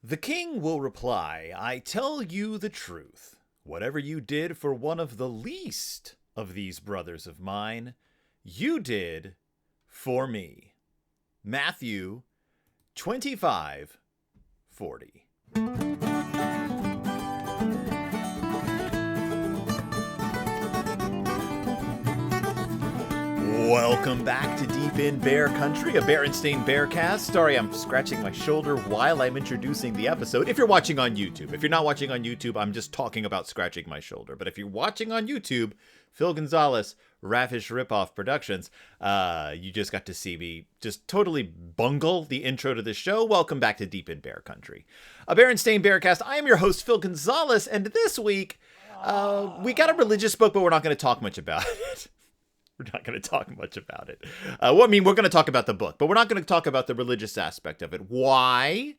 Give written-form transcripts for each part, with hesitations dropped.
The king will reply, I tell you the truth. Whatever you did for one of the least of these brothers of mine, you did for me. Matthew 25:40. Welcome back to Deep in Bear Country, a Berenstain Bearcast. Sorry, I'm scratching my shoulder while I'm introducing the episode. If you're watching on YouTube. If you're not watching on YouTube, I'm just talking about scratching my shoulder. But if you're watching on YouTube, Phil Gonzalez, Raffish Ripoff Productions, you just got to see me just totally bungle the intro to the show. Welcome back to Deep in Bear Country, a Berenstain Bearcast. I am your host, Phil Gonzalez, and this week, we got a religious book, but we're not going to talk much about it. We're not going to talk much about it. We're going to talk about the book, but we're not going to talk about the religious aspect of it. Why?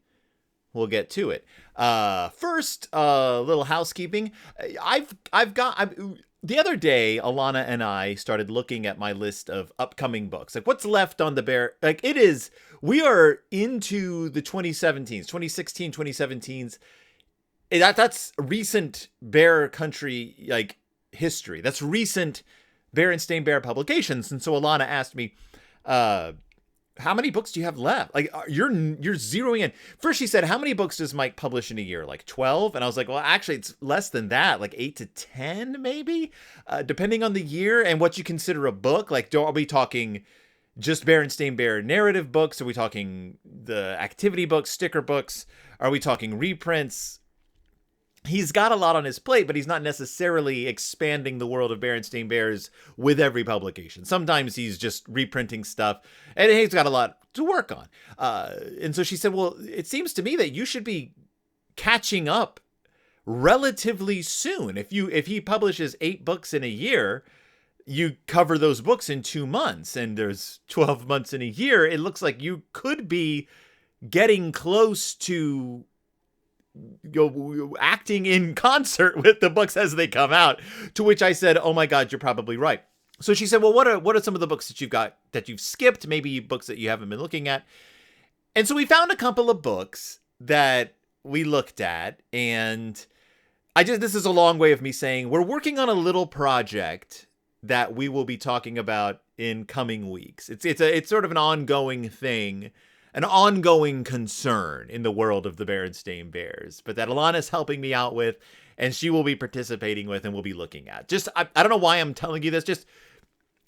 We'll get to it. First, little housekeeping. The other day, Alana and I started looking at my list of upcoming books. Like, what's left on the bear? Like, we are into the 2017s, 2016, 2017s. That's recent Bear Country, like, history. That's recent Berenstain Bear publications. And so Alana asked me, how many books do you have left? Like, you're zeroing in. First, she said, how many books does Mike publish in a year? Like 12? And I was like, well, actually, it's less than that, like 8 to 10, maybe, depending on the year and what you consider a book. Like, are we talking just Berenstain Bear narrative books? Are we talking the activity books, sticker books? Are we talking reprints? He's got a lot on his plate, but he's not necessarily expanding the world of Berenstain Bears with every publication. Sometimes he's just reprinting stuff, and he's got a lot to work on. And so she said, well, it seems to me that you should be catching up relatively soon. If he publishes 8 books in a year, you cover those books in 2 months, and there's 12 months in a year. It looks like you could be getting close to acting in concert with the books as they come out, to which I said, oh my God, you're probably right. So she said, well, what are some of the books that you've got that you've skipped, maybe books that you haven't been looking at? And so we found a couple of books that we looked at, and this is a long way of me saying we're working on a little project that we will be talking about in coming weeks. It's sort of an ongoing thing, an ongoing concern in the world of the Berenstain Bears, but that Alana's helping me out with, and she will be participating with, and we'll be looking at. I don't know why I'm telling you this, just,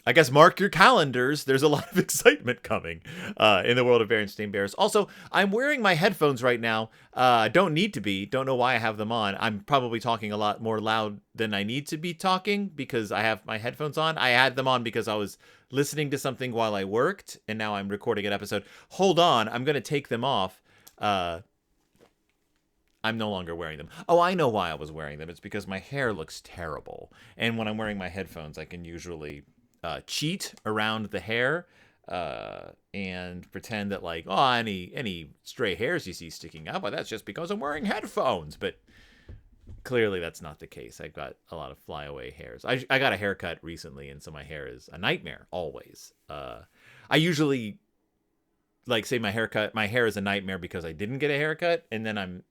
I guess, mark your calendars. There's a lot of excitement coming in the world of Berenstain Bears. Also, I'm wearing my headphones right now. Don't need to be. Don't know why I have them on. I'm probably talking a lot more loud than I need to be talking because I have my headphones on. I had them on because I was listening to something while I worked, and now I'm recording an episode. Hold on. I'm going to take them off. I'm no longer wearing them. Oh, I know why I was wearing them. It's because my hair looks terrible. And when I'm wearing my headphones, I can usually cheat around the hair and pretend that, like, oh, any stray hairs you see sticking out, well, that's just because I'm wearing headphones. But clearly that's not the case. I've got a lot of flyaway hairs. I got a haircut recently, and so my hair is a nightmare always. I usually, like, say my hair is a nightmare because I didn't get a haircut, and then I'm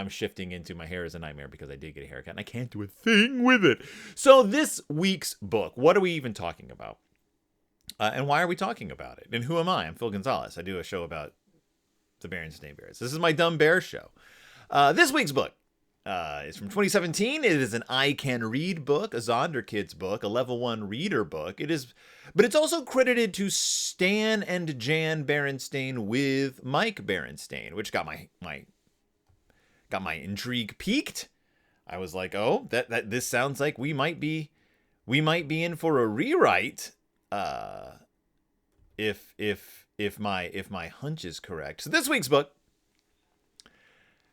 shifting into my hair is a nightmare because I did get a haircut, and I can't do a thing with it. So this week's book, what are we even talking about? And why are we talking about it? And who am I? I'm Phil Gonzalez. I do a show about the Berenstain Bears. This is my Dumb Bear show. This week's book is from 2017. It is an I Can Read book, a Zonderkids book, a level 1 reader book. But it's also credited to Stan and Jan Berenstain with Mike Berenstain, which got my intrigue piqued. I was like, oh, that this sounds like we might be in for a rewrite. If my hunch is correct. So this week's book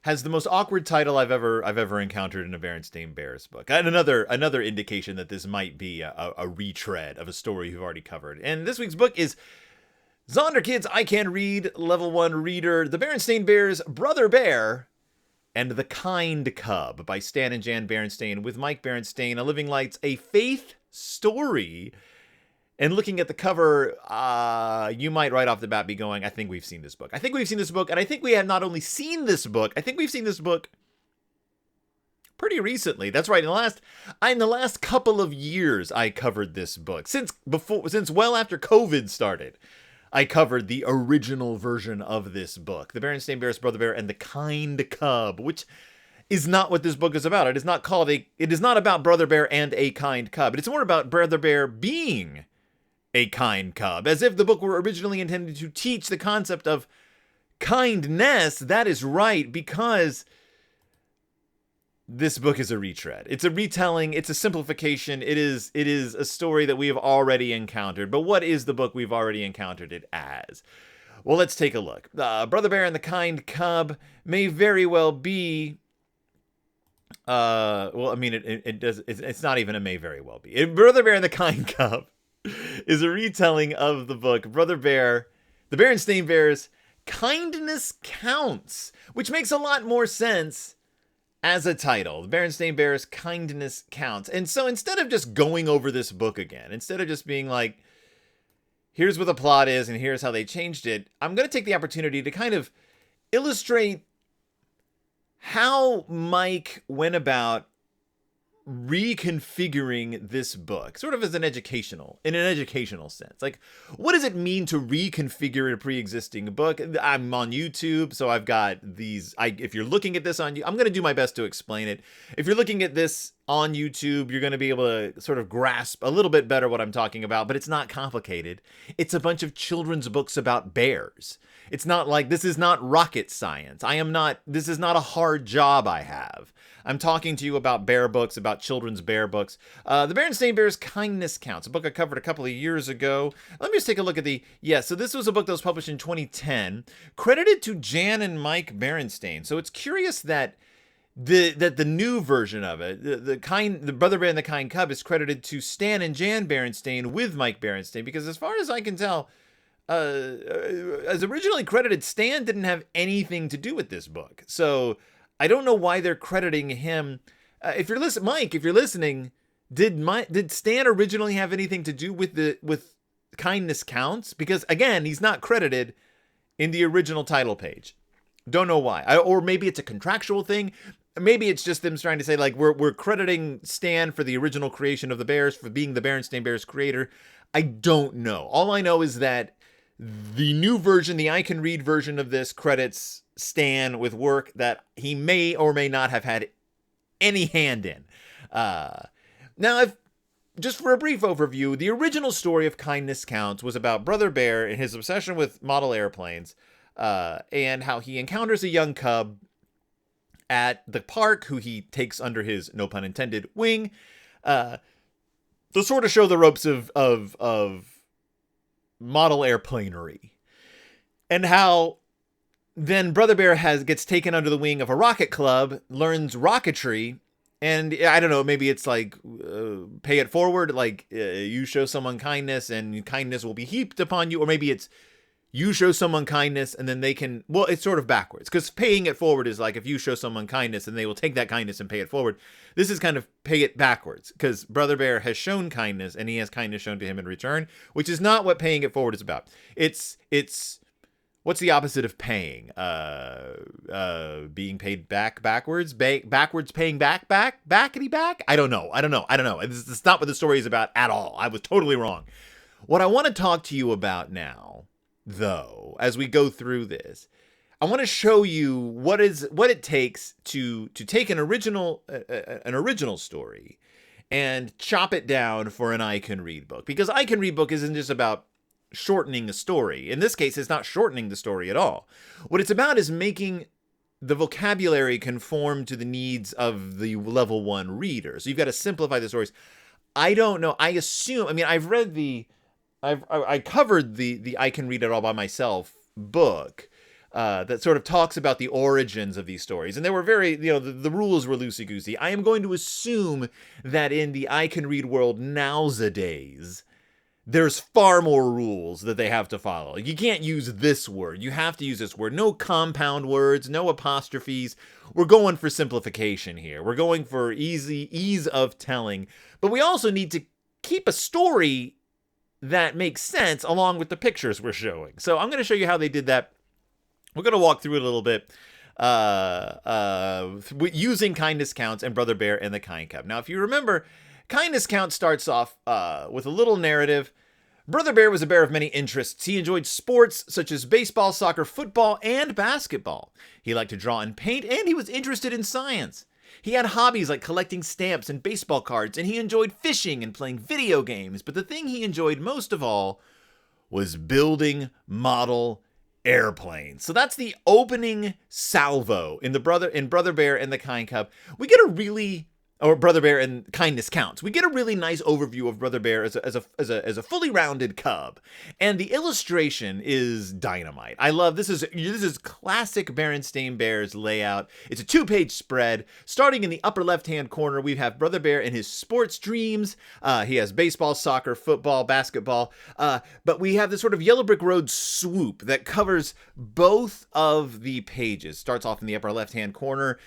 has the most awkward title I've ever encountered in a Berenstain Bears book. And another indication that this might be a retread of a story you've already covered. And this week's book is Zonderkids I Can Read, Level 1 Reader, The Berenstain Bears Brother Bear, and The Kind Cub by Stan and Jan Berenstain with Mike Berenstain. A Living Light's a faith story. And looking at the cover, you might right off the bat be going, I think we've seen this book. I think we've seen this book, and I think we have not only seen this book, I think we've seen this book pretty recently. That's right. In the last couple of years, I covered this book. Since well after COVID started, I covered the original version of this book, The Berenstain Bears Brother Bear and the Kind Cub, which is not what this book is about. It is not about Brother Bear and a Kind Cub. It's more about Brother Bear being a kind cub, as if the book were originally intended to teach the concept of kindness. That is right, because this book is a retread. It's a retelling. It's a simplification. It is a story that we have already encountered. But what is the book we've already encountered it as? Well, let's take a look. Brother Bear and the Kind Cub may very well be. Well, I mean, it does. It's not even a may very well be. Brother Bear and the Kind Cub is a retelling of the book Brother Bear, the Berenstain Bears, Kindness Counts, which makes a lot more sense as a title. The Berenstain Bears, Kindness Counts. And so instead of just going over this book again, instead of just being like, here's what the plot is and here's how they changed it, I'm going to take the opportunity to kind of illustrate how Mike went about reconfiguring this book, sort of in an educational sense. Like, what does it mean to reconfigure a pre-existing book? I'm on YouTube, so I've got these. If you're looking at this on YouTube, I'm going to do my best to explain it. If you're looking at this on YouTube, you're going to be able to sort of grasp a little bit better what I'm talking about, but it's not complicated. It's a bunch of children's books about bears. It's not like, this is not rocket science. This is not a hard job I have. I'm talking to you about bear books, about children's bear books. The Berenstain Bears Kindness Counts, a book I covered a couple of years ago. Let me just take a look at so this was a book that was published in 2010, credited to Jan and Mike Berenstain. So it's curious that the new version of it, the Brother Bear and the Kind Cub, is credited to Stan and Jan Berenstain with Mike Berenstain, because as far as I can tell, as originally credited, Stan didn't have anything to do with this book. So I don't know why they're crediting him. If you're listening, Mike, if you're listening, did Stan originally have anything to do with Kindness Counts? Because again, he's not credited in the original title page. Don't know why. Or maybe it's a contractual thing. Maybe it's just them trying to say, like, we're crediting Stan for the original creation of the Bears, for being the Berenstain Bears creator. I don't know. All I know is that the new version, the I Can Read version of this, credits Stan with work that he may or may not have had any hand in. Now, just for a brief overview, the original story of Kindness Counts was about Brother Bear and his obsession with model airplanes, and how he encounters a young cub at the park who he takes under his, no pun intended, wing, to sort of show the ropes of model airplanery, and how then Brother Bear gets taken under the wing of a rocket club, learns rocketry, and I don't know, maybe it's like pay it forward, like you show someone kindness and kindness will be heaped upon you, or maybe it's you show someone kindness and then they can, well, it's sort of backwards, because paying it forward is like if you show someone kindness and they will take that kindness and pay it forward. This is kind of pay it backwards, because Brother Bear has shown kindness and he has kindness shown to him in return, which is not what paying it forward is about. It's what's the opposite of paying? Being paid backwards, backwards paying backity back. I don't know. It's not what the story is about at all. I was totally wrong. What I want to talk to you about now, though, as we go through this, I want to show you what it takes to take an original story and chop it down for an I Can Read book. Because I Can Read book isn't just about shortening a story. In this case, it's not shortening the story at all. What it's about is making the vocabulary conform to the needs of the level 1 reader. So you've got to simplify the stories. I don't know. I assume, I mean, I covered the I Can Read It All by Myself book that sort of talks about the origins of these stories. And they were very, the rules were loosey-goosey. I am going to assume that in the I Can Read world nowadays, there's far more rules that they have to follow. You can't use this word. You have to use this word. No compound words, no apostrophes. We're going for simplification here. We're going for ease of telling. But we also need to keep a story that makes sense along with the pictures we're showing. So I'm going to show you how they did that. We're going to walk through it a little bit using kindness counts and Brother Bear and the Kind Cub. Now, if you remember, kindness count starts off with a little narrative. Brother Bear was a bear of many interests. He enjoyed sports such as baseball, soccer, football, and basketball. He liked to draw and paint, and he was interested in science. He had hobbies like collecting stamps and baseball cards, and he enjoyed fishing and playing video games. But the thing he enjoyed most of all was building model airplanes. So that's the opening salvo in Brother Bear and the Kind Cub. We get a really or Brother Bear and Kindness Counts. We get a really nice overview of Brother Bear as a fully rounded cub, and the illustration is dynamite. I love this is classic Berenstain Bears layout. It's a 2-page spread. Starting in the upper left-hand corner, we have Brother Bear in his sports dreams. He has baseball, soccer, football, basketball, but we have this sort of Yellow Brick Road swoop that covers both of the pages. Starts off in the upper left-hand corner,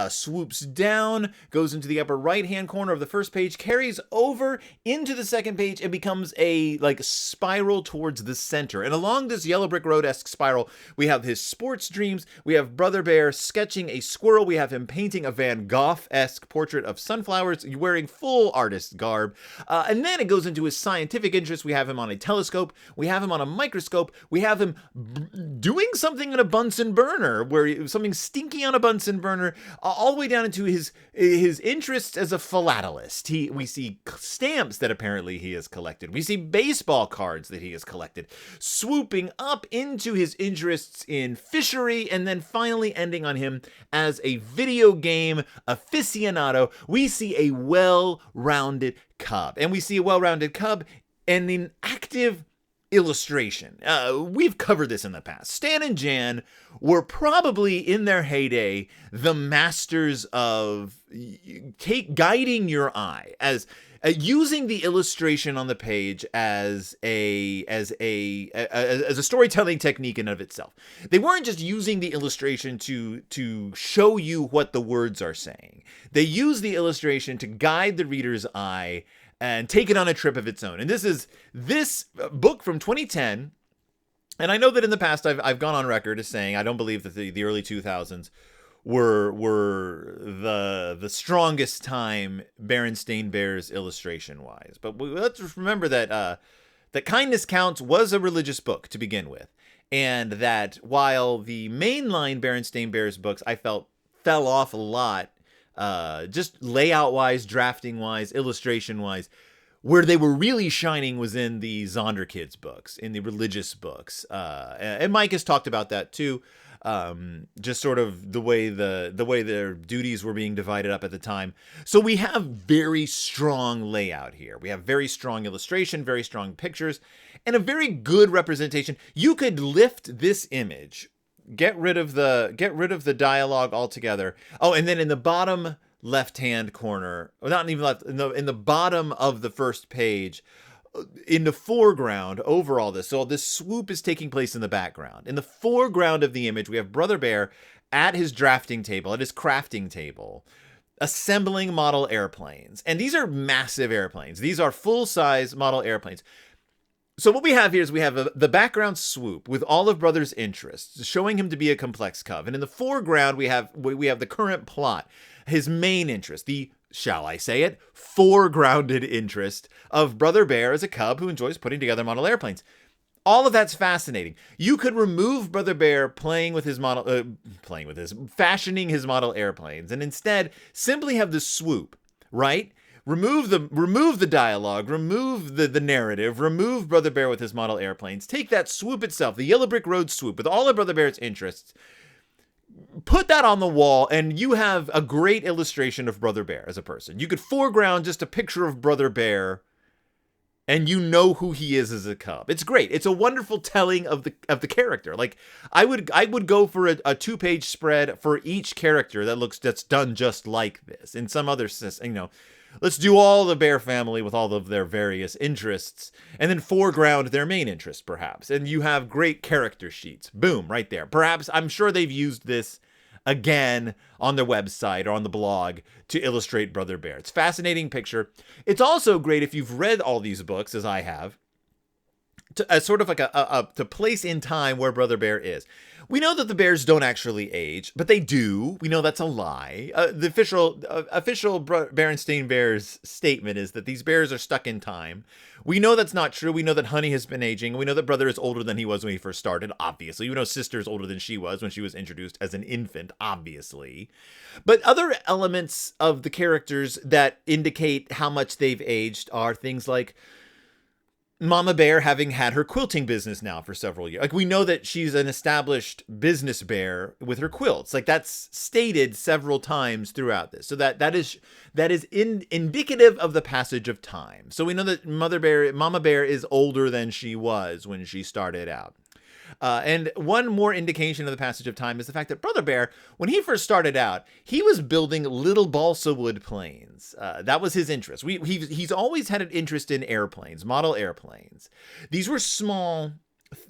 swoops down, goes into the upper right-hand corner of the first page, carries over into the second page, and becomes a spiral towards the center. And along this Yellow Brick Road-esque spiral, we have his sports dreams. We have Brother Bear sketching a squirrel. We have him painting a Van Gogh-esque portrait of sunflowers, wearing full artist garb. And then it goes into his scientific interests. We have him on a telescope. We have him on a microscope. We have him doing something in a Bunsen burner, something stinky on a Bunsen burner, all the way down into his interests as a philatelist. We see stamps that apparently he has collected. We see baseball cards that he has collected, swooping up into his interests in fishery, and then finally ending on him as a video game aficionado. We see a well-rounded cub, and we see a well-rounded cub and an active illustration. We've covered this in the past. Stan and Jan were probably in their heyday the masters of guiding your eye as using the illustration on the page as a storytelling technique in and of itself. They weren't just using the illustration to show you what the words are saying. They used the illustration to guide the reader's eye and take it on a trip of its own. And this book from 2010, and I know that in the past I've gone on record as saying I don't believe that the early 2000s were the strongest time Berenstain Bears illustration wise. But let's remember that that Kindness Counts was a religious book to begin with, and that while the mainline Berenstain Bears books I felt fell off a lot, just layout-wise, drafting-wise, illustration-wise, where they were really shining was in the Zonderkids books, in the religious books. And Mike has talked about that too. Just sort of the way their duties were being divided up at the time. So we have very strong layout here. We have very strong illustration, very strong pictures, and a very good representation. You could lift this image, get rid of the dialogue altogether. Oh, and then in the bottom left-hand corner, or not even left, in the bottom of the first page, in the foreground over all this. So this swoop is taking place in the background. In the foreground of the image, we have Brother Bear at his drafting table, at his crafting table, assembling model airplanes. And these are massive airplanes. These are full-size model airplanes. So what we have here is we have the background swoop with all of Brother's interests, showing him to be a complex cub. And in the foreground, we have the current plot, his main interest, the, shall I say it, foregrounded interest of Brother Bear as a cub who enjoys putting together model airplanes. All of that's fascinating. You could remove Brother Bear fashioning his model airplanes, and instead simply have the swoop, right? Remove the dialogue, remove the narrative, remove Brother Bear with his model airplanes. Take that swoop itself, the Yellow Brick Road swoop, with all of Brother Bear's interests, put that on the wall, and you have a great illustration of Brother Bear as a person. You could foreground just a picture of Brother Bear, and you know who he is as a cub. It's great. It's a wonderful telling of the character. Like I would go for a 2-page spread for each character that's done just like this. In some other system, let's do all the Bear family with all of their various interests, and then foreground their main interest, perhaps. And you have great character sheets. Boom, right there. Perhaps, I'm sure they've used this again on their website or on the blog to illustrate Brother Bear. It's a fascinating picture. It's also great if you've read all these books, as I have, as sort of like to place in time where Brother Bear is. We know that the bears don't actually age, but they do. We know that's a lie. The official Berenstain Bears statement is that these bears are stuck in time. We know that's not true. We know that Honey has been aging. We know that Brother is older than he was when he first started, obviously. We know Sister is older than she was when she was introduced as an infant, obviously. But other elements of the characters that indicate how much they've aged are things like Mama Bear having had her quilting business now for several years. Like, we know that she's an established business bear with her quilts. Like, that's stated several times throughout this. So that is indicative of the passage of time. So we know that Mama Bear is older than she was when she started out. And one more indication of the passage of time is the fact that Brother Bear, when he first started out, he was building little balsa wood planes. That was his interest. He's always had an interest in airplanes, model airplanes. These were small,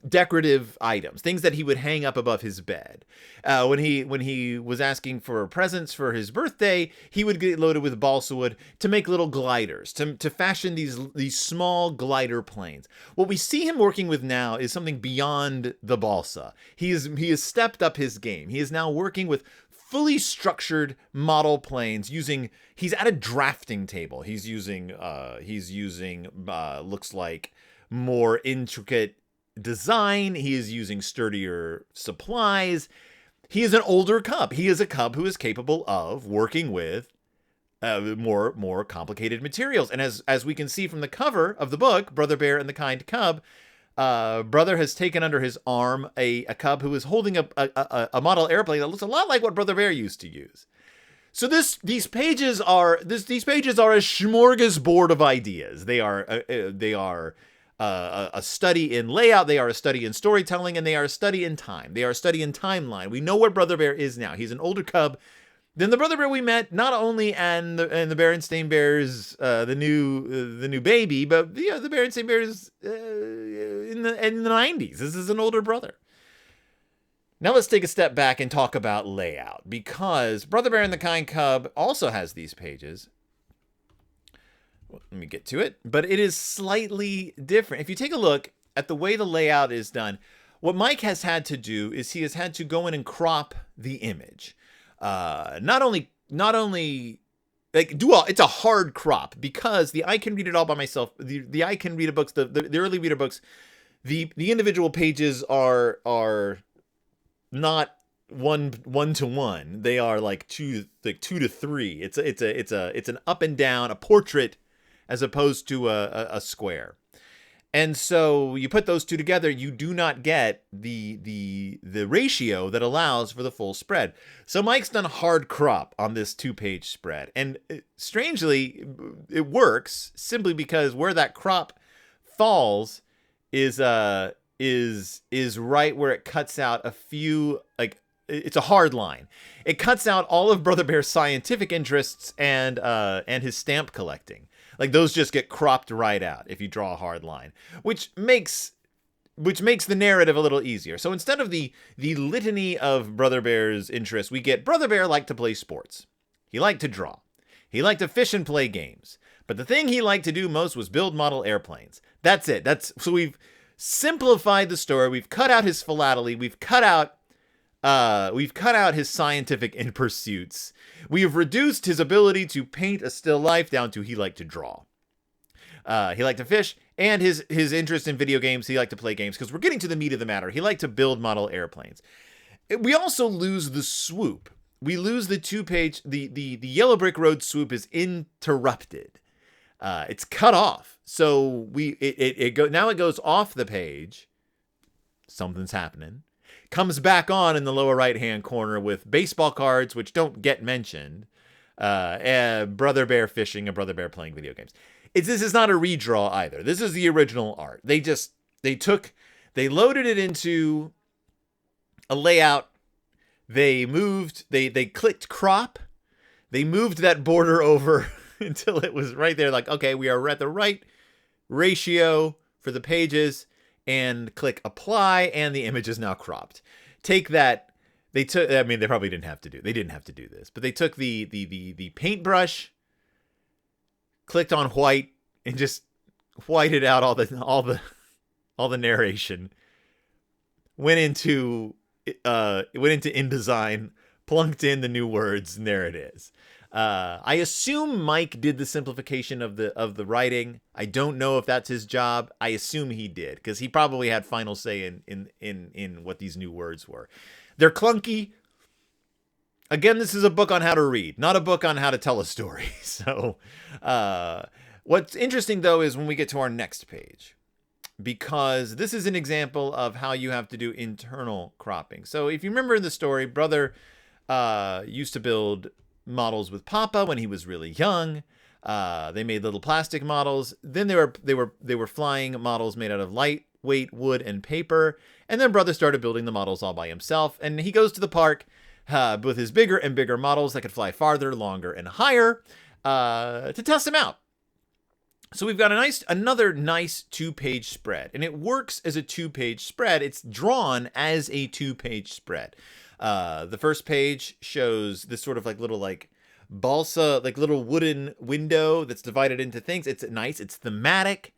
decorative items, things that he would hang up above his bed. When he was asking for presents for his birthday, he would get loaded with balsa wood to make little gliders, to fashion these small glider planes. What we see him working with now is something beyond the balsa. He has stepped up his game. He is now working with fully structured model planes he's at a drafting table. He's using looks like more intricate design. He is using sturdier supplies. He is an older cub. He is a cub who is capable of working with more complicated materials. And as we can see from the cover of the book, Brother Bear and the Kind Cub, Brother has taken under his arm a cub who is holding a model airplane that looks a lot like what Brother Bear used to use. So these pages are a smorgasbord of ideas. They are a study in layout, they are a study in storytelling, and they are a study in time. They are a study in timeline. We know where Brother Bear is now. He's an older cub than the Brother Bear we met, not only in the Berenstain Bears, the new baby, but the Berenstain Bears in the 90s. This is an older brother. Now let's take a step back and talk about layout, because Brother Bear and the Kind Cub also has these pages. Let me get to it, but it is slightly different. If you take a look at the way the layout is done, what Mike has had to do is he has had to go in and crop the image. Not only it's a hard crop, because the I Can Read It All by myself, the I Can Read It books, the early reader books, the individual pages are not one to one. They are like two to three. It's an up and down, a portrait, as opposed to a square. And so you put those two together, you do not get the ratio that allows for the full spread. So Mike's done a hard crop on this 2-page spread. And strangely, it works simply because where that crop falls is right where it cuts out a few, like, it's a hard line. It cuts out all of Brother Bear's scientific interests and his stamp collecting. Like, those just get cropped right out if you draw a hard line, which makes the narrative a little easier. So instead of the litany of Brother Bear's interests, we get Brother Bear liked to play sports. He liked to draw. He liked to fish and play games. But the thing he liked to do most was build model airplanes. That's it. So we've simplified the story. We've cut out his philately. We've cut out his scientific pursuits. We have reduced his ability to paint a still life down to he liked to draw. He liked to fish, and his interest in video games, he liked to play games, because we're getting to the meat of the matter. He liked to build model airplanes. We also lose the swoop. We lose the 2-page, the Yellow Brick Road swoop is interrupted. It's cut off. So now it goes off the page. Something's happening. Comes back on in the lower right-hand corner with baseball cards, which don't get mentioned, and Brother Bear fishing and Brother Bear playing video games. This is not a redraw either. This is the original art. They loaded it into a layout. They clicked crop. They moved that border over until it was right there. Like, okay, we are at the right ratio for the pages. And click apply, and the image is now cropped. Take that. They probably didn't have to do. They didn't have to do this, but they took the paintbrush, clicked on white, and just whited out all all the narration, went into InDesign, plunked in the new words, and there it is. I assume Mike did the simplification of the writing. I don't know if that's his job. I assume he did, because he probably had final say in what these new words were. They're clunky. Again, this is a book on how to read, not a book on how to tell a story. So what's interesting, though, is when we get to our next page, because this is an example of how you have to do internal cropping. So if you remember in the story, Brother used to build models with Papa when he was really young. They made little plastic models. Then they were flying models made out of lightweight wood and paper. And then Brother started building the models all by himself. And he goes to the park with his bigger and bigger models that could fly farther, longer, and higher to test them out. So we've got another nice 2-page spread, and it works as a 2-page spread. It's drawn as a 2-page spread. The first page shows this sort of little balsa, little wooden window that's divided into things. It's nice. It's thematic.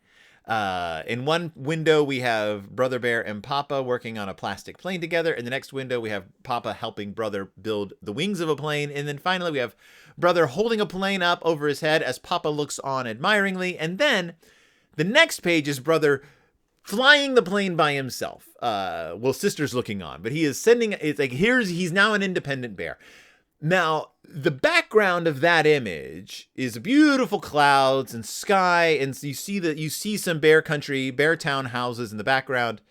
In one window, we have Brother Bear and Papa working on a plastic plane together. In the next window, we have Papa helping Brother build the wings of a plane. And then finally, we have Brother holding a plane up over his head as Papa looks on admiringly. And then the next page is Brother flying the plane by himself. Well, Sister's looking on, but he is sending, he's now an independent bear. Now, the background of that image is beautiful clouds and sky, and so you see some bear country, bear town houses in the background,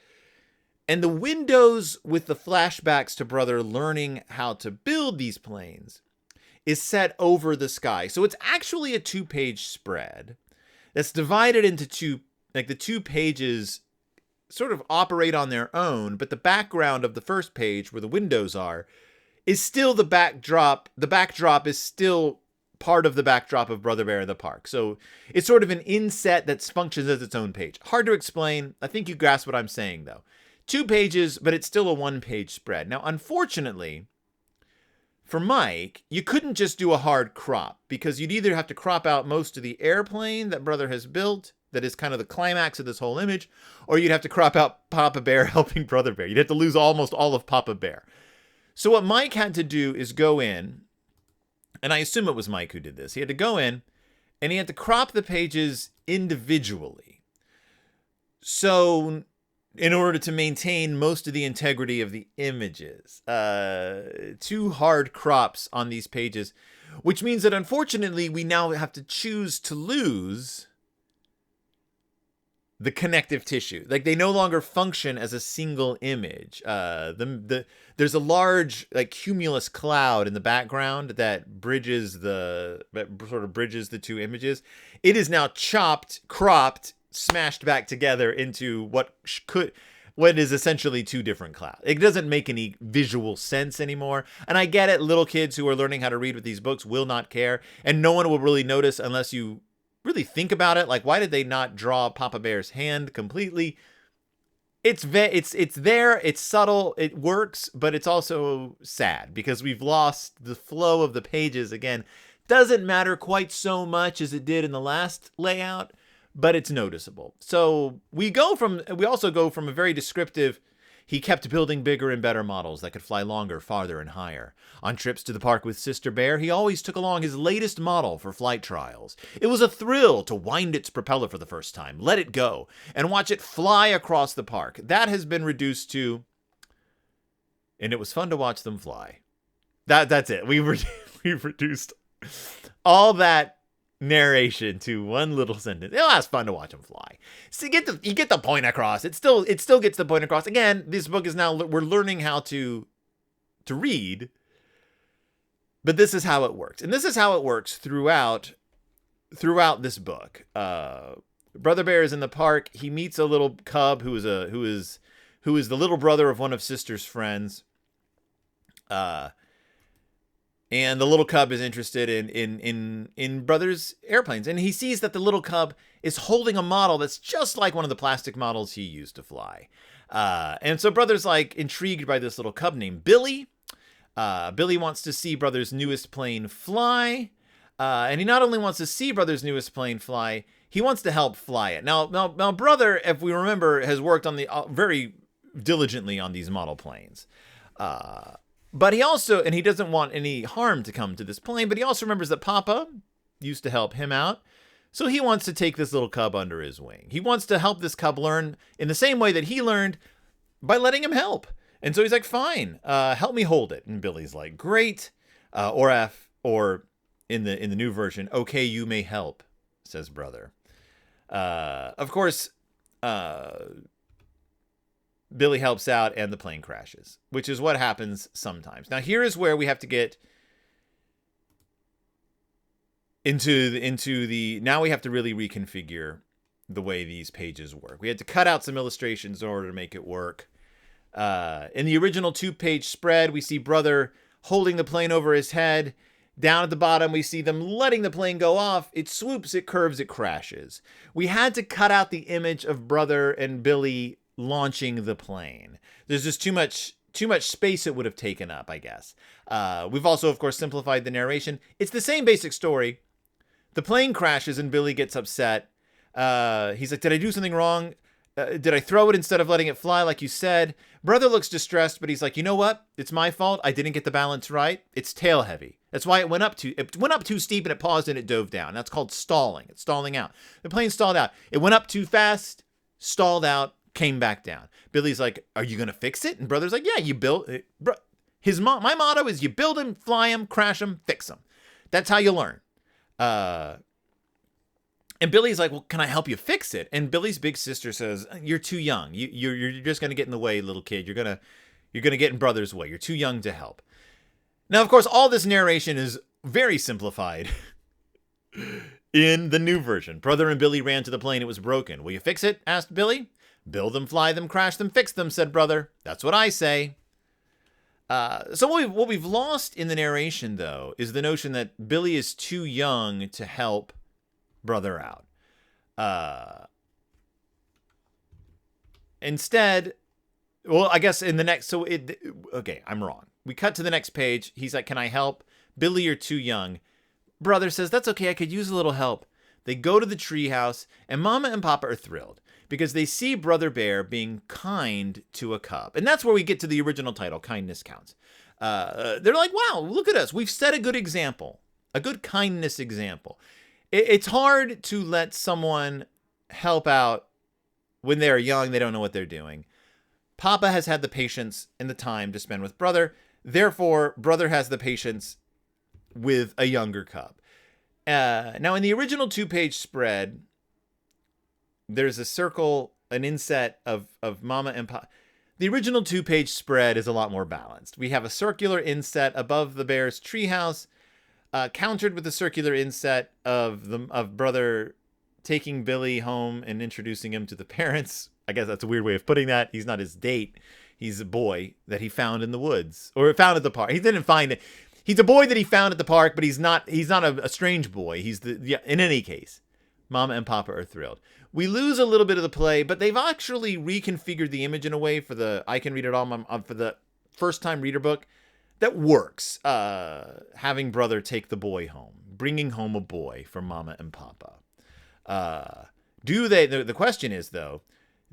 and the windows with the flashbacks to Brother learning how to build these planes is set over the sky. So it's actually a 2-page spread that's divided into two, the 2 pages sort of operate on their own, but the background of the first page where the windows are is still the backdrop. The backdrop is still part of the backdrop of Brother Bear in the park. So it's sort of an inset that functions as its own page. Hard to explain. I think you grasp what I'm saying, though. 2 pages, but it's still a 1-page spread. Now, unfortunately, for Mike, you couldn't just do a hard crop, because you'd either have to crop out most of the airplane that Brother has built, that is kind of the climax of this whole image, or you'd have to crop out Papa Bear helping Brother Bear. You'd have to lose almost all of Papa Bear. So what Mike had to do is go in, and I assume it was Mike who did this. He had to go in, and he had to crop the pages individually. So in order to maintain most of the integrity of the images, 2 hard crops on these pages, which means that unfortunately we now have to choose to lose the connective tissue. They no longer function as a single image. There's a large cumulus cloud in the background that sort of bridges the 2 images. It is now chopped, cropped, smashed back together into what is essentially 2 different clouds. It doesn't make any visual sense anymore. And I get it, little kids who are learning how to read with these books will not care, and no one will really notice unless you really think about it. Why did they not draw Papa Bear's hand completely? It's there, it's subtle, it works, but it's also sad because we've lost the flow of the pages again. Doesn't matter quite so much as it did in the last layout, but it's noticeable. So we also go from a very descriptive, he kept building bigger and better models that could fly longer, farther, and higher. On trips to the park with Sister Bear, he always took along his latest model for flight trials. It was a thrill to wind its propeller for the first time, let it go, and watch it fly across the park. That has been reduced to, and it was fun to watch them fly. That's it. We've reduced all that narration to one little sentence. It was fun to watch them fly. So you get the point across. It still gets the point across. Again, this book is now, we're learning how to read, but this is how it works. And this is how it works throughout this book. Brother Bear is in the park. He meets a little cub who is the little brother of one of Sister's friends. And the little cub is interested in Brother's airplanes. And he sees that the little cub is holding a model that's just like one of the plastic models he used to fly. And so Brother's intrigued by this little cub named Billy. Billy wants to see Brother's newest plane fly. And he not only wants to see Brother's newest plane fly, he wants to help fly it. Now, Brother, if we remember, has worked on the very diligently on these model planes. But he also, and he doesn't want any harm to come to this plane, but he also remembers that Papa used to help him out. So he wants to take this little cub under his wing. He wants to help this cub learn in the same way that he learned by letting him help. And so he's like, fine, help me hold it. And Billy's like, great. Or in the new version, okay, you may help, says Brother. Of course, Billy helps out and the plane crashes, which is what happens sometimes. Now, here is where we have to get into the now we have to really reconfigure the way these pages work. We had to cut out some illustrations in order to make it work. In the original 2-page spread, we see Brother holding the plane over his head. Down at the bottom, we see them letting the plane go off. It swoops, it curves, it crashes. We had to cut out the image of Brother and Billy launching the plane. There's just too much space it would have taken up, I guess. We've also, of course, simplified the narration. It's the same basic story. The plane crashes and Billy gets upset. He's like, did I do something wrong? Did I throw it instead of letting it fly like you said? Brother looks distressed, but he's like, you know what? It's my fault. I didn't get the balance right. It's tail heavy. That's why it went up too steep and it paused and it dove down. That's called stalling. It's stalling out. The plane stalled out. It went up too fast, stalled out, came back down. Billy's like, are you going to fix it? And Brother's like, yeah, you build it. My motto is you build them, fly them, crash them, fix them. That's how you learn. And Billy's like, well, can I help you fix it? And Billy's big sister says, you're too young. You're just going to get in the way, little kid. You're going to get in Brother's way. You're too young to help. Now, of course, all this narration is very simplified in the new version. Brother and Billy ran to the plane. It was broken. Will you fix it? Asked Billy. Build them, fly them, crash them, fix them, said Brother. That's what I say. So what we've lost in the narration, though, is the notion that Billy is too young to help Brother out. Instead, well, I guess in the next, okay, I'm wrong. We cut to the next page. He's like, can I help? Billy, you're too young. Brother says, that's okay. I could use a little help. They go to the treehouse, and Mama and Papa are thrilled because they see Brother Bear being kind to a cub. And that's where we get to the original title, Kindness Counts. They're like, wow, look at us. We've set a good example, a good kindness example. It's hard to let someone help out when they're young. They don't know what they're doing. Papa has had the patience and the time to spend with Brother. Therefore, Brother has the patience with a younger cub. Now, in the original 2-page spread, there's a circle, an inset of Mama and Papa. The original 2-page spread is a lot more balanced. We have a circular inset above the bear's treehouse, countered with a circular inset of Brother taking Billy home and introducing him to the parents. I guess that's a weird way of putting that. He's not his date. He's a boy that he found in the woods or found at the park. He didn't find it. He's a boy that he found at the park, but he's not a strange boy. In any case, Mama and Papa are thrilled. We lose a little bit of the play, but they've actually reconfigured the image in a way for the I Can Read It All for the first time reader book that works. Having Brother take the boy home, bringing home a boy for Mama and Papa. The question is, though,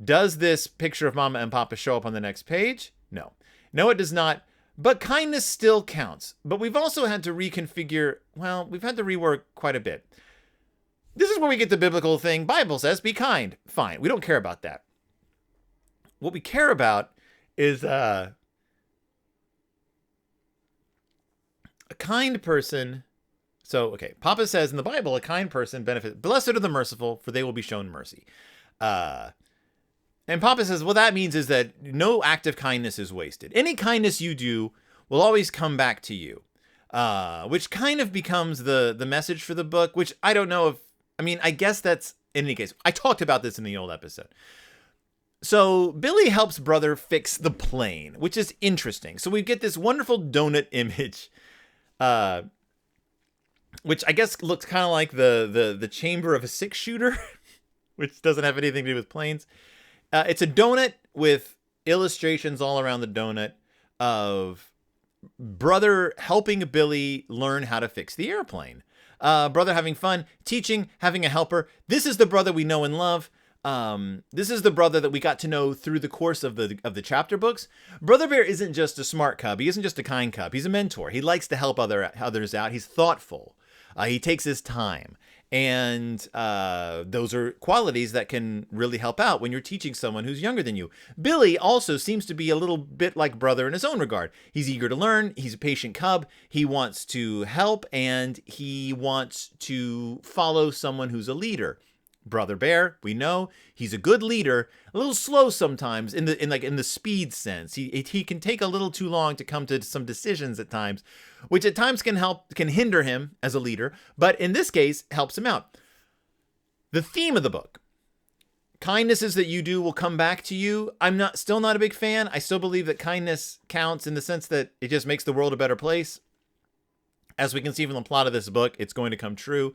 does this picture of Mama and Papa show up on the next page? No, it does not. But kindness still counts. But we've also had to reconfigure, we've had to rework quite a bit. This is where we get the biblical thing. Bible says, be kind. Fine. We don't care about that. What we care about is a kind person. So, okay, Papa says in the Bible, a kind person benefits. Blessed are the merciful, for they will be shown mercy. And Papa says, what that means is that no act of kindness is wasted. Any kindness you do will always come back to you, which kind of becomes the message for the book, which I don't know I guess that's, in any case, I talked about this in the old episode. So Billy helps Brother fix the plane, which is interesting. So we get this wonderful donut image, which I guess looks kind of like the chamber of a 6-shooter, which doesn't have anything to do with planes. It's a donut with illustrations all around the donut of Brother helping Billy learn how to fix the airplane. Brother having fun, teaching, having a helper. This is the brother we know and love. This is the brother that we got to know through the course of the chapter books. Brother Bear isn't just a smart cub. He isn't just a kind cub. He's a mentor. He likes to help others out. He's thoughtful. He takes his time. And those are qualities that can really help out when you're teaching someone who's younger than you. Billy also seems to be a little bit like Brother in his own regard. He's eager to learn. He's a patient cub. He wants to help, and he wants to follow someone who's a leader. Brother Bear, we know he's a good leader, a little slow sometimes in the speed sense. He can take a little too long to come to some decisions at times, which at times can hinder him as a leader, but in this case helps him out. The theme of the book, kindnesses that you do will come back to you. I'm still not a big fan. I still believe that kindness counts in the sense that it just makes the world a better place. As we can see from the plot of this book, it's going to come true.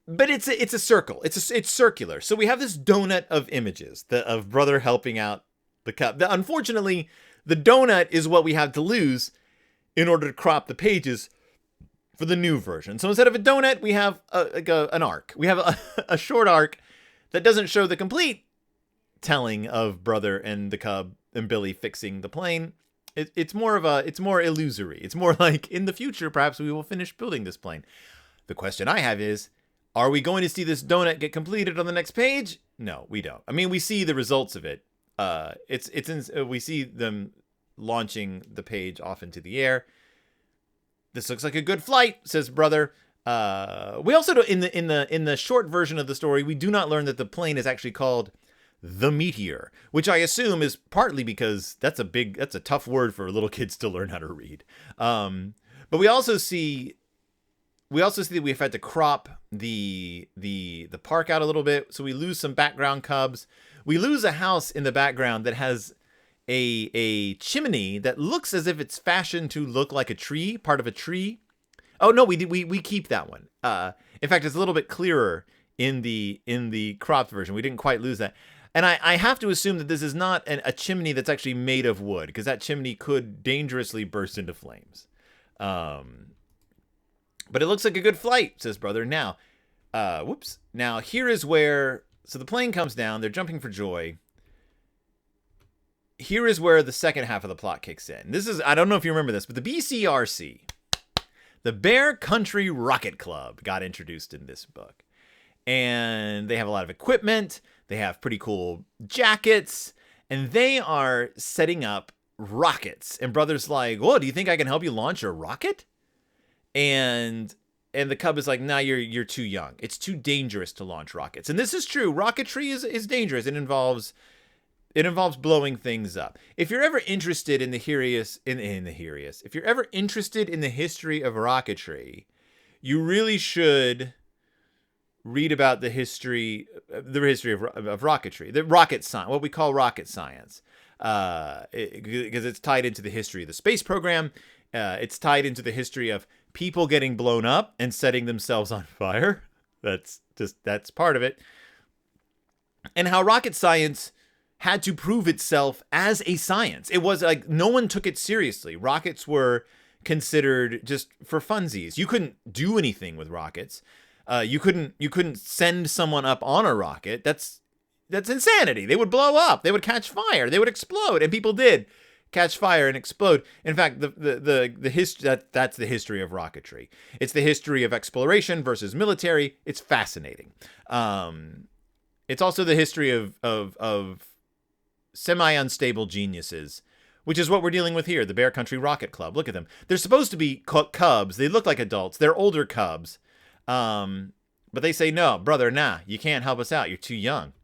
But it's a circle. It's circular. So we have this donut of images of Brother helping out the cub. Unfortunately, the donut is what we have to lose in order to crop the pages for the new version. So instead of a donut, we have an arc. We have a short arc that doesn't show the complete telling of Brother and the cub and Billy fixing the plane. It's more illusory. It's more like, in the future, perhaps we will finish building this plane. The question I have is, are we going to see this donut get completed on the next page? No, we don't. I mean, we see the results of it. We see them launching the page off into the air. This looks like a good flight, says Brother. We also do, in the short version of the story, we do not learn that the plane is actually called the Meteor, which I assume is partly because that's a tough word for little kids to learn how to read. But we also see that we've had to crop the park out a little bit, so we lose some background cubs. We lose a house in the background that has a chimney that looks as if it's fashioned to look like a tree, part of a tree. Oh no, we keep that one. In fact, it's a little bit clearer in the cropped version. We didn't quite lose that. And I have to assume that this is not a chimney that's actually made of wood, because that chimney could dangerously burst into flames. But it looks like a good flight, says Brother. Now, Now, here is where... So the plane comes down. They're jumping for joy. Here is where the second half of the plot kicks in. This is... I don't know if you remember this, but the BCRC, the Bear Country Rocket Club, got introduced in this book. And they have a lot of equipment. They have pretty cool jackets. And they are setting up rockets. And Brother's like, whoa, do you think I can help you launch a rocket? And the cub is like, nah, you're too young. It's too dangerous to launch rockets. And this is true. Rocketry is dangerous. It involves blowing things up. If you're ever interested in if you're ever interested in the history of rocketry, you really should read about the history of rocketry, the rocket science, what we call rocket science, because it's tied into the history of the space program. It's tied into the history of people getting blown up and setting themselves on fire. That's part of it. And how rocket science had to prove itself as a science. It was like no one took it seriously. Rockets were considered just for funsies. You couldn't do anything with rockets. You couldn't send someone up on a rocket. That's insanity. They would blow up. They would catch fire. They would explode, and people did catch fire and explode. In fact, the history that's the history of rocketry. It's the history of exploration versus military. It's fascinating. It's also the history of semi-unstable geniuses, which is what we're dealing with here. The Bear Country Rocket Club. Look at them. They're supposed to be cubs. They look like adults. They're older cubs. But they say, no, brother, nah, you can't help us out. You're too young.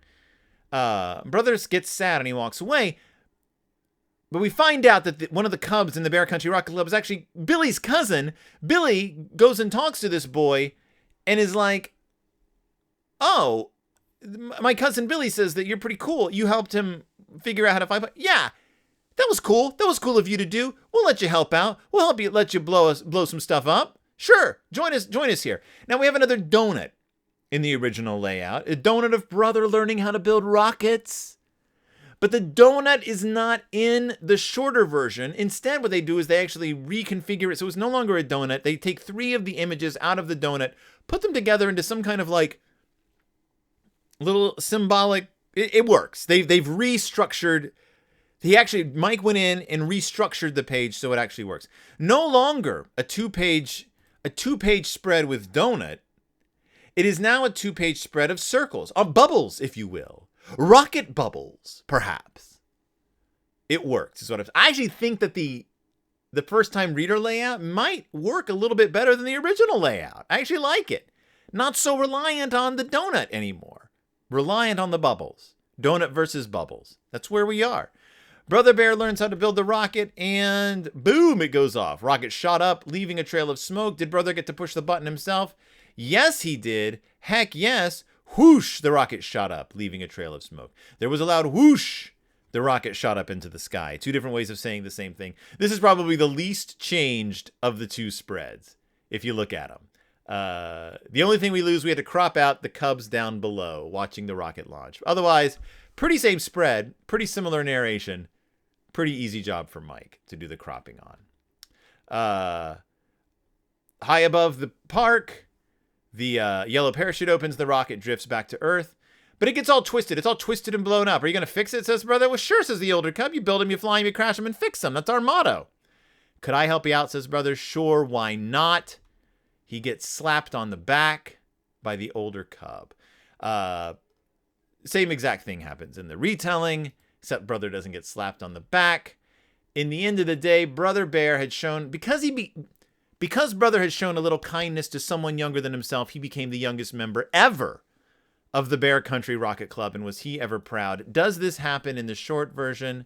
Brother gets sad and he walks away. But we find out that one of the cubs in the Bear Country Rocket Club is actually Billy's cousin. Billy goes and talks to this boy and is like, oh, my cousin Billy says that you're pretty cool. You helped him figure out how to fly. Yeah, that was cool. That was cool of you to do. We'll let you help out. We'll help you, let you blow some stuff up. Sure, join us here. Now we have another donut in the original layout. A donut of Brother learning how to build rockets. But the donut is not in the shorter version. Instead, what they do is they actually reconfigure it so it's no longer a donut. They take 3 of the images out of the donut, put them together into some kind of like little symbolic. It works. They've restructured. Mike went in and restructured the page so it actually works. No longer a two-page spread with donut. It is now a 2-page spread of circles, of bubbles, if you will. Rocket bubbles, perhaps. It works, is what I actually think that the first-time reader layout might work a little bit better than the original layout. I actually like it. Not so reliant on the donut anymore. Reliant on the bubbles. Donut versus bubbles. That's where we are. Brother Bear learns how to build the rocket, and boom, it goes off. Rocket shot up, leaving a trail of smoke. Did Brother get to push the button himself? Yes, he did. Heck yes. Whoosh, the rocket shot up, leaving a trail of smoke. There was a loud whoosh. The rocket shot up into the sky. 2 different ways of saying the same thing. This is probably the least changed of the 2 spreads, if you look at them. The only thing we lose, we had to crop out the Cubs down below watching the rocket launch. Otherwise, pretty same spread, pretty similar narration, pretty easy job for Mike to do the cropping on. High above the park, the yellow parachute opens, the rocket drifts back to Earth, but it gets all twisted. It's all twisted and blown up. Are you going to fix it, says Brother? Well, sure, says the older Cub. You build them, you fly them, you crash them, and fix them. That's our motto. Could I help you out, says Brother? Sure, why not? He gets slapped on the back by the older Cub. Same exact thing happens in the retelling, except Brother doesn't get slapped on the back. In the end of the day, Brother Bear had shown, because Brother had shown a little kindness to someone younger than himself, he became the youngest member ever of the Bear Country Rocket Club, and was he ever proud? Does this happen in the short version?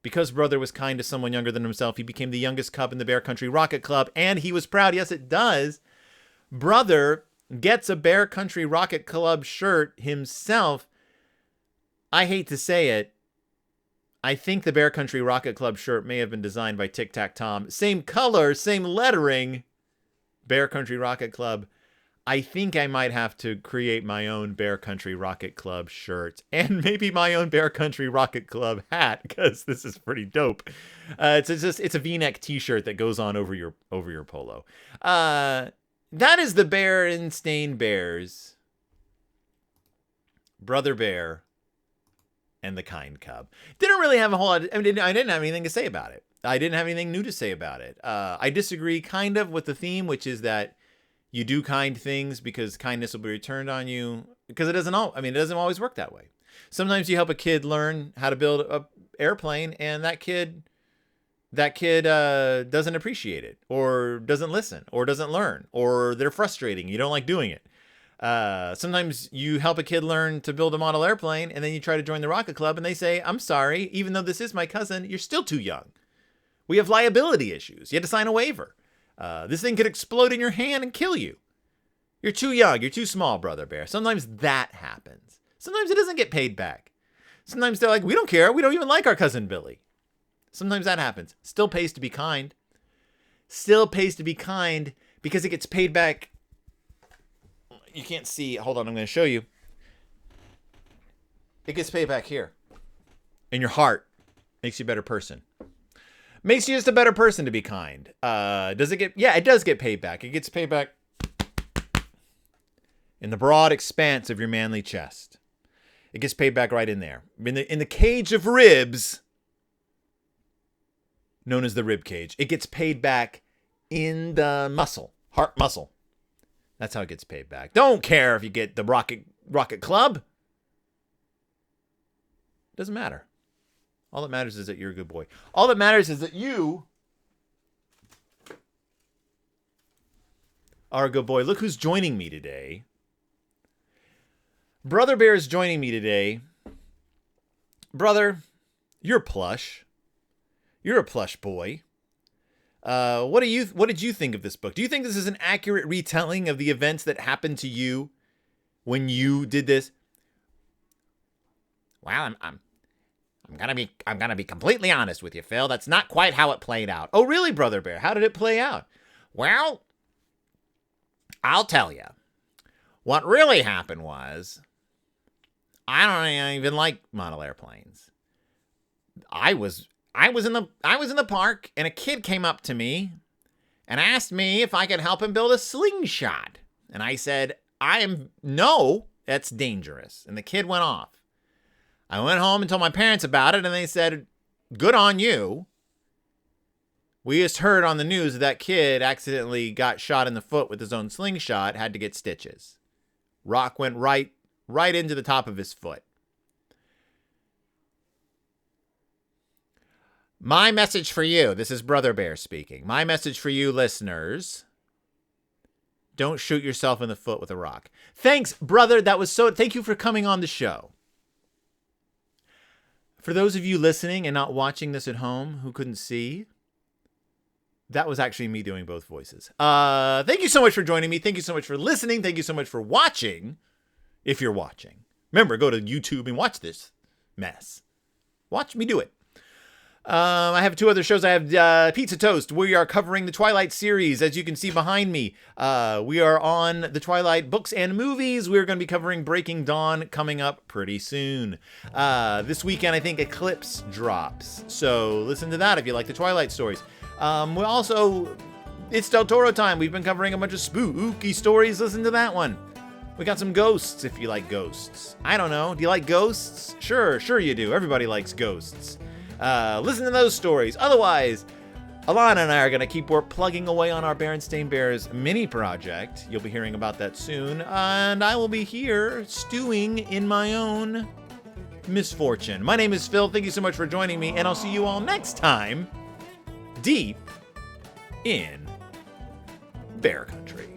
Because Brother was kind to someone younger than himself, he became the youngest Cub in the Bear Country Rocket Club, and he was proud. Yes, it does. Brother gets a Bear Country Rocket Club shirt himself. I hate to say it. I think the Bear Country Rocket Club shirt may have been designed by Tic Tac Tom. Same color, same lettering. Bear Country Rocket Club. I think I might have to create my own Bear Country Rocket Club shirt and maybe my own Bear Country Rocket Club hat, because this is pretty dope. It's a V-neck T-shirt that goes on over your polo. That is the Berenstain Bears, Brother Bear, and the Kind Cub. Didn't really have a whole lot. I didn't have anything to say about it. I didn't have anything new to say about it. I disagree kind of with the theme, which is that you do kind things because kindness will be returned on you. Because it doesn't always work that way. Sometimes you help a kid learn how to build an airplane, and that kid doesn't appreciate it, or doesn't listen, or doesn't learn, or they're frustrating. You don't like doing it. Sometimes you help a kid learn to build a model airplane, and then you try to join the Rocket Club, and they say, I'm sorry, even though this is my cousin, you're still too young. We have liability issues. You had to sign a waiver. This thing could explode in your hand and kill you. You're too young. You're too small, Brother Bear. Sometimes that happens. Sometimes it doesn't get paid back. Sometimes they're like, we don't care. We don't even like our cousin Billy. Sometimes that happens. Still pays to be kind. Still pays to be kind because it gets paid back. You can't see. Hold on. I'm going to show you. It gets paid back here. In your heart. Makes you a better person. Makes you just a better person to be kind. Does it get... Yeah, it does get paid back. It gets paid back in the broad expanse of your manly chest. It gets paid back right in there. In the cage of ribs, known as the rib cage. It gets paid back in the muscle. Heart muscle. That's how it gets paid back. Don't care if you get the Rocket Club. Doesn't matter. All that matters is that you're a good boy. All that matters is that you are a good boy. Look who's joining me today. Brother Bear is joining me today. Brother, you're plush. You're a plush boy. What did you think of this book? Do you think this is an accurate retelling of the events that happened to you when you did this? Well, I'm gonna be completely honest with you, Phil. That's not quite how it played out. Oh, really, Brother Bear? How did it play out? Well, I'll tell you. What really happened was I don't even like model airplanes. I was in the park, and a kid came up to me and asked me if I could help him build a slingshot. And I said, no, that's dangerous. And the kid went off. I went home and told my parents about it, and they said, good on you. We just heard on the news that kid accidentally got shot in the foot with his own slingshot, had to get stitches. Rock went right into the top of his foot. My message for you, this is Brother Bear speaking. My message for you listeners, don't shoot yourself in the foot with a rock. Thanks, brother. Thank you for coming on the show. For those of you listening and not watching this at home who couldn't see, that was actually me doing both voices. Thank you so much for joining me. Thank you so much for listening. Thank you so much for watching. If you're watching. Remember, go to YouTube and watch this mess. Watch me do it. I have 2 other shows. I have Pizza Toast. We are covering the Twilight series, as you can see behind me. We are on the Twilight books and movies. We're going to be covering Breaking Dawn coming up pretty soon. This weekend, I think Eclipse drops. So listen to that if you like the Twilight stories. We also, it's Del Toro time. We've been covering a bunch of spooky stories. Listen to that one. We got some ghosts if you like ghosts. I don't know. Do you like ghosts? Sure you do. Everybody likes ghosts. Listen to those stories. Otherwise, Alana and I are going to keep plugging away on our Berenstain Bears mini project. You'll be hearing about that soon. And I will be here stewing in my own misfortune. My name is Phil. Thank you so much for joining me. And I'll see you all next time, deep in Bear Country.